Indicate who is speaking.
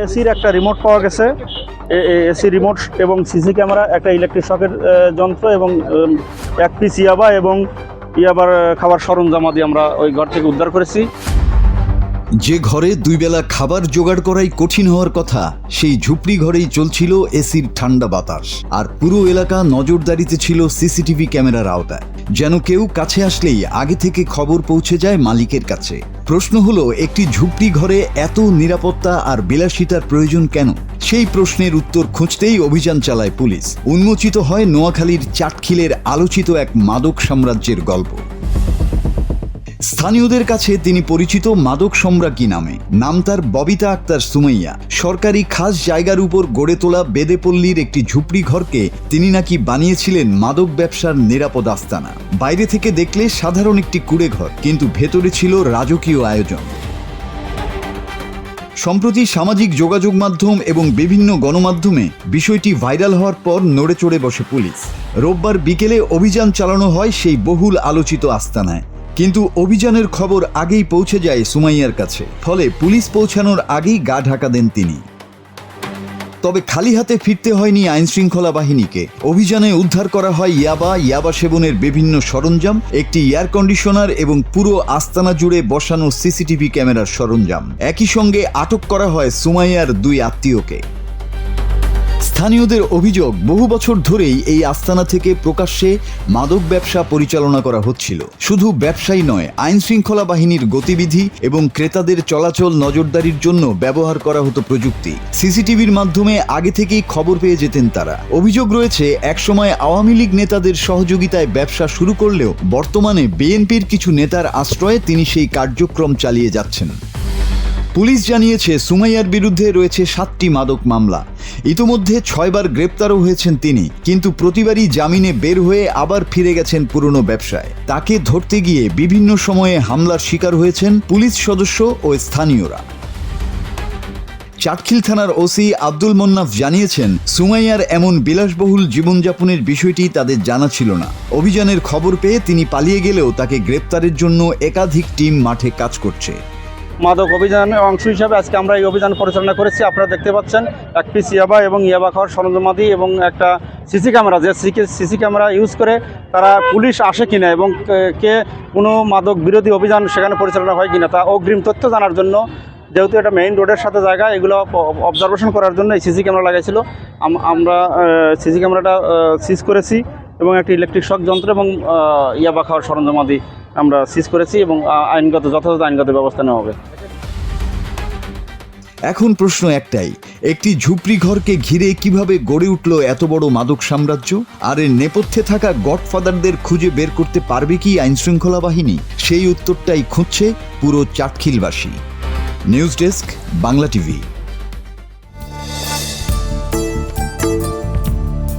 Speaker 1: এসির একটা রিমোট পাওয়া গেছে, এসি রিমোট এবং সিসি ক্যামেরা, একটা ইলেকট্রিক শকের যন্ত্র এবং এক পিস ইয়াবা এবং ইয়াবার খাবার সরঞ্জামাদি আমরা ওই ঘর থেকে উদ্ধার করেছি।
Speaker 2: যে ঘরে দুই বেলা খাবার জোগাড় করাই কঠিন হওয়ার কথা, সেই ঝুপড়ি ঘরেই চলছিল এসির ঠান্ডা বাতাস, আর পুরো এলাকা নজরদারিতে ছিল সিসিটিভি ক্যামেরার আওতায়। যেন কেউ কাছে আসলেই আগে থেকে খবর পৌঁছে যায় মালিকের কাছে। প্রশ্ন হলো, একটি ঝুপড়ি ঘরে এত নিরাপত্তা আর বিলাসিতার প্রয়োজন কেন? সেই প্রশ্নের উত্তর খুঁজতেই অভিযান চালায় পুলিশ। উন্মোচিত হয় নোয়াখালীর চাটখিলের আলোচিত এক মাদক সাম্রাজ্যের গল্প। স্থানীয়দের কাছে তিনি পরিচিত মাদক সম্রাজ্ঞী নামে। নাম তার ববিতা আক্তার সুমাইয়া। সরকারি খাস জায়গার উপর গড়ে তোলা বেদেপল্লীর একটি ঝুপড়ি ঘরকে তিনি নাকি বানিয়েছিলেন মাদক ব্যবসার নিরাপদ আস্তানা। বাইরে থেকে দেখলে সাধারণ একটি কুঁড়ে ঘর, কিন্তু ভেতরে ছিল রাজকীয় আয়োজন। সম্প্রতি সামাজিক যোগাযোগ মাধ্যম এবং বিভিন্ন গণমাধ্যমে বিষয়টি ভাইরাল হওয়ার পর নড়ে চড়ে বসে পুলিশ। রোববার বিকেলে অভিযান চালানো হয় সেই বহুল আলোচিত আস্তানায়, কিন্তু অভিযানের খবর আগেই পৌঁছে যায় সুমাইয়ার কাছে। ফলে পুলিশ পৌঁছানোর আগেই গা ঢাকা দেন তিনি। তবে খালি হাতে ফিরতে হয়নি আইনশৃঙ্খলা বাহিনীকে। অভিযানে উদ্ধার করা হয় ইয়াবা সেবনের বিভিন্ন সরঞ্জাম, একটি এয়ার কন্ডিশনার এবং পুরো আস্তানা জুড়ে বসানো সিসিটিভি ক্যামেরার সরঞ্জাম। একই সঙ্গে আটক করা হয় সুমাইয়ার দুই আত্মীয়কে। স্থানীয়দের অভিযোগ, বহু বছর ধরেই এই আস্তানা থেকে প্রকাশ্যে মাদক ব্যবসা পরিচালনা করা হচ্ছিল। শুধু ব্যবসায়ী নয়, আইনশৃঙ্খলা বাহিনীর গতিবিধি এবং ক্রেতাদের চলাচল নজরদারির জন্য ব্যবহার করা হতো প্রযুক্তি। সিসিটিভির মাধ্যমে আগে থেকেই খবর পেয়ে যেতেন তারা। অভিযোগ রয়েছে, একসময় আওয়ামী লীগ নেতাদের সহযোগিতায় ব্যবসা শুরু করলেও বর্তমানে বিএনপির কিছু নেতার আশ্রয়ে তিনি সেই কার্যক্রম চালিয়ে যাচ্ছেন। পুলিশ জানিয়েছে, সুমাইয়ার বিরুদ্ধে রয়েছে 7টি মাদক মামলা। ইতোমধ্যে 6 বার গ্রেপ্তারও হয়েছেন তিনি, কিন্তু প্রতিবারই জামিনে বের হয়ে আবার ফিরে গেছেন পুরনো ব্যবসায়। তাকে ধরতে গিয়ে বিভিন্ন সময়ে হামলার শিকার হয়েছেন পুলিশ সদস্য ও স্থানীয়রা। চাটখিল থানার ওসি আব্দুল মোন্নাফ জানিয়েছেন, সুমাইয়ার এমন বিলাসবহুল জীবনযাপনের বিষয়টি তাদের জানা ছিল না। অভিযানের খবর পেয়ে তিনি পালিয়ে গেলেও তাকে গ্রেপ্তারের জন্য একাধিক টিম মাঠে কাজ করছে।
Speaker 1: মাদক অভিযানের অংশ হিসাবে আজকে আমরা এই অভিযান পরিচালনা করেছি। আপনারা দেখতে পাচ্ছেন এক পিস ইয়াবা এবং ইয়াবা খাওয়ার সরঞ্জামাদি এবং একটা সিসি ক্যামেরা, যে সিসি ক্যামেরা ইউজ করে তারা পুলিশ আসে কিনা এবং কে কোনো মাদক বিরোধী অভিযান সেখানে পরিচালনা হয় কিনা তা অগ্রিম তথ্য জানার জন্য, যেহেতু এটা মেইন রোডের সাথে জায়গা, এগুলো অবজারভেশন করার জন্য এই সিসি ক্যামেরা লাগাইছিল। আমরা সিসি ক্যামেরাটা সিজ করেছি এবং একটি ইলেকট্রিক শক যন্ত্র এবং ইয়াবা খাওয়ার সরঞ্জামাদি আমরা সিজ করেছি এবং যথাযথ আইনগত ব্যবস্থা নেওয়া হবে।
Speaker 2: এখন প্রশ্ন একটাই, একটি ঝুপড়ি ঘরকে ঘিরে কিভাবে গড়ে উঠল এত বড় মাদক সাম্রাজ্য? আর এর নেপথ্যে থাকা গডফাদারদের খুঁজে বের করতে পারবে কি আইনশৃঙ্খলা বাহিনী? সেই উত্তরটাই খুঁজছে পুরো চাটখিলবাসী। News desk, Bangla TV.